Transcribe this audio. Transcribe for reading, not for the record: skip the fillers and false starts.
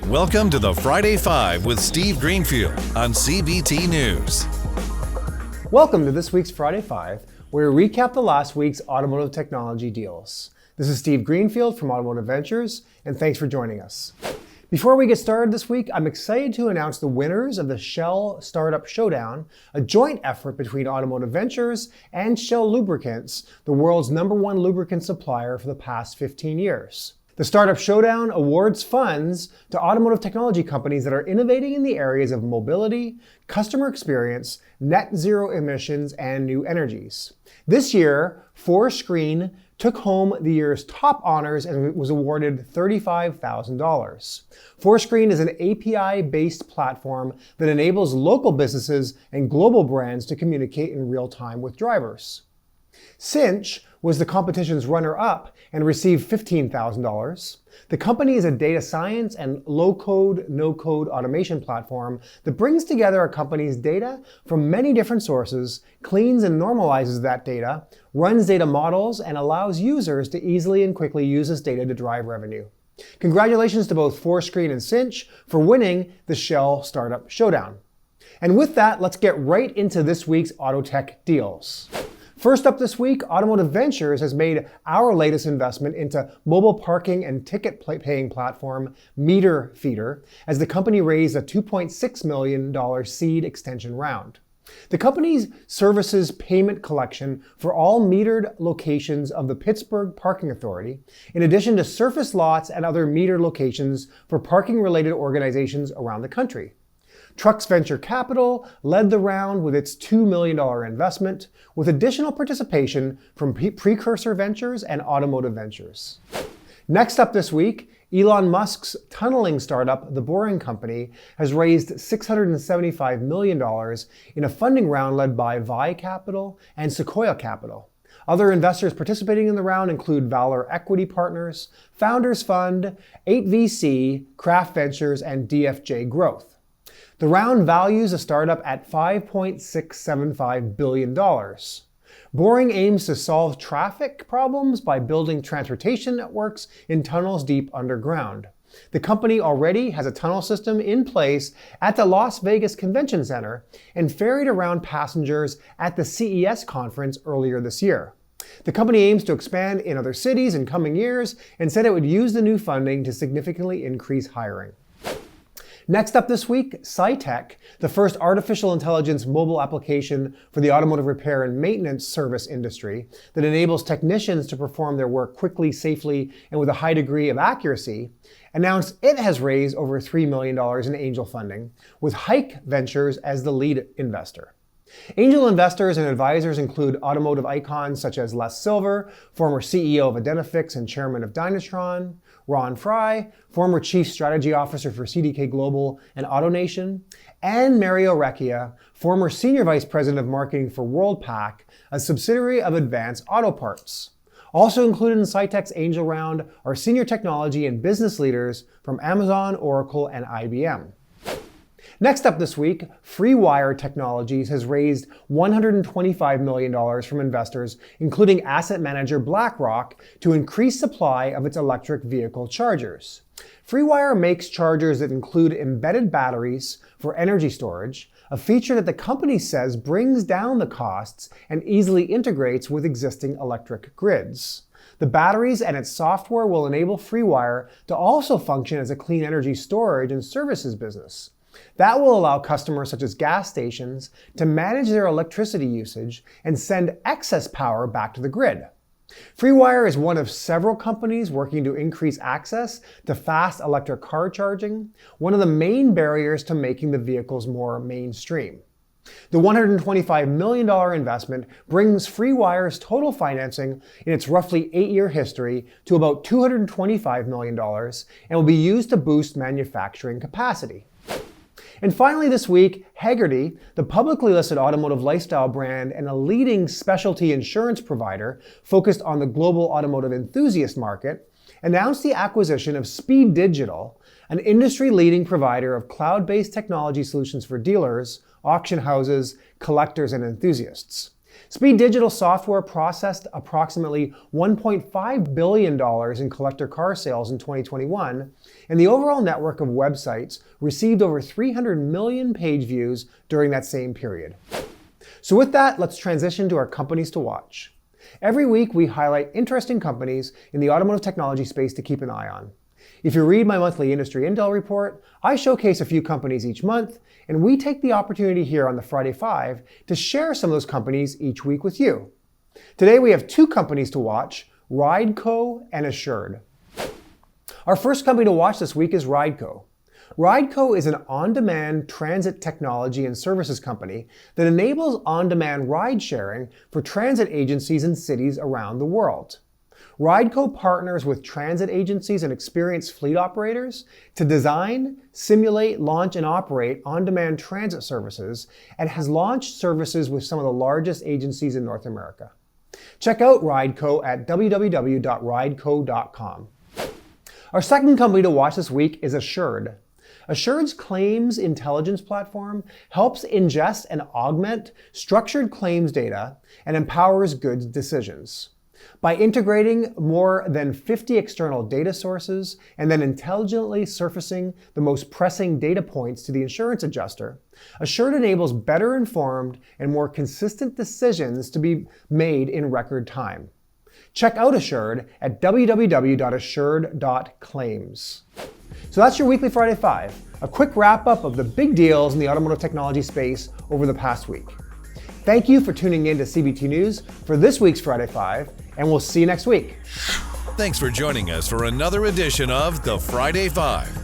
Welcome to the Friday Five with Steve Greenfield on CBT News. Welcome to this week's Friday Five, where we recap the last week's automotive technology deals. This is Steve Greenfield from Automotive Ventures, and thanks for joining us. Before we get started this week, I'm excited to announce the winners of the Shell Startup Showdown, a joint effort between Automotive Ventures and Shell Lubricants, the world's #1 lubricant supplier for the past 15 years. The Startup Showdown awards funds to automotive technology companies that are innovating in the areas of mobility, customer experience, net zero emissions, and new energies. This year, Fourscreen took home the year's top honors and was awarded $35,000. Fourscreen is an API-based platform that enables local businesses and global brands to communicate in real time with drivers. Cinch was the competition's runner-up and received $15,000. The company is a data science and low-code, no-code automation platform that brings together a company's data from many different sources, cleans and normalizes that data, runs data models, and allows users to easily and quickly use this data to drive revenue. Congratulations to both Fourscreen and Cinch for winning the Shell Startup Showdown. And with that, let's get right into this week's auto tech deals. First up this week, Automotive Ventures has made our latest investment into mobile parking and ticket paying platform Meter Feeder as the company raised a $2.6 million seed extension round. The company services payment collection for all metered locations of the Pittsburgh Parking Authority, in addition to surface lots and other metered locations for parking-related organizations around the country. Trucks Venture Capital led the round with its $2 million investment, with additional participation from Precursor Ventures and Automotive Ventures. Next up this week, Elon Musk's tunneling startup, The Boring Company, has raised $675 million in a funding round led by Vi Capital and Sequoia Capital. Other investors participating in the round include Valor Equity Partners, Founders Fund, 8VC, Craft Ventures, and DFJ Growth. The round values the startup at $5.675 billion. Boring aims to solve traffic problems by building transportation networks in tunnels deep underground. The company already has a tunnel system in place at the Las Vegas Convention Center and ferried around passengers at the CES conference earlier this year. The company aims to expand in other cities in coming years and said it would use the new funding to significantly increase hiring. Next up this week, SciTech, the first artificial intelligence mobile application for the automotive repair and maintenance service industry that enables technicians to perform their work quickly, safely, and with a high degree of accuracy, announced it has raised over $3 million in angel funding, with Hike Ventures as the lead investor. Angel investors and advisors include automotive icons such as Les Silver, former CEO of Identifix and chairman of Dynatron, Ron Fry, former chief strategy officer for CDK Global and AutoNation, and Mario Recchia, former senior vice president of marketing for Worldpac, a subsidiary of Advance Auto Parts. Also included in SciTech's angel round are senior technology and business leaders from Amazon, Oracle, and IBM. Next up this week, FreeWire Technologies has raised $125 million from investors, including asset manager BlackRock, to increase supply of its electric vehicle chargers. FreeWire makes chargers that include embedded batteries for energy storage, a feature that the company says brings down the costs and easily integrates with existing electric grids. The batteries and its software will enable FreeWire to also function as a clean energy storage and services business. That will allow customers such as gas stations to manage their electricity usage and send excess power back to the grid. FreeWire is one of several companies working to increase access to fast electric car charging, one of the main barriers to making the vehicles more mainstream. The $125 million investment brings FreeWire's total financing in its roughly 8-year history to about $225 million and will be used to boost manufacturing capacity. And finally this week, Hagerty, the publicly listed automotive lifestyle brand and a leading specialty insurance provider focused on the global automotive enthusiast market, announced the acquisition of Speed Digital, an industry-leading provider of cloud-based technology solutions for dealers, auction houses, collectors, and enthusiasts. Speed Digital Software processed approximately $1.5 billion in collector car sales in 2021, and the overall network of websites received over 300 million page views during that same period. So with that, let's transition to our companies to watch. Every week, we highlight interesting companies in the automotive technology space to keep an eye on. If you read my monthly industry intel report, I showcase a few companies each month, and we take the opportunity here on the Friday 5 to share some of those companies each week with you. Today we have two companies to watch, Rideco and Assured. Our first company to watch this week is Rideco. Rideco is an on-demand transit technology and services company that enables on-demand ride sharing for transit agencies in cities around the world. Rideco partners with transit agencies and experienced fleet operators to design, simulate, launch, and operate on-demand transit services, and has launched services with some of the largest agencies in North America. Check out Rideco at www.rideco.com. Our second company to watch this week is Assured. Assured's claims intelligence platform helps ingest and augment structured claims data and empowers good decisions. By integrating more than 50 external data sources and then intelligently surfacing the most pressing data points to the insurance adjuster, Assured enables better informed and more consistent decisions to be made in record time. Check out Assured at www.assured.claims. So that's your weekly Friday 5, a quick wrap up of the big deals in the automotive technology space over the past week. Thank you for tuning in to CBT News for this week's Friday 5, and we'll see you next week. Thanks for joining us for another edition of the Friday 5.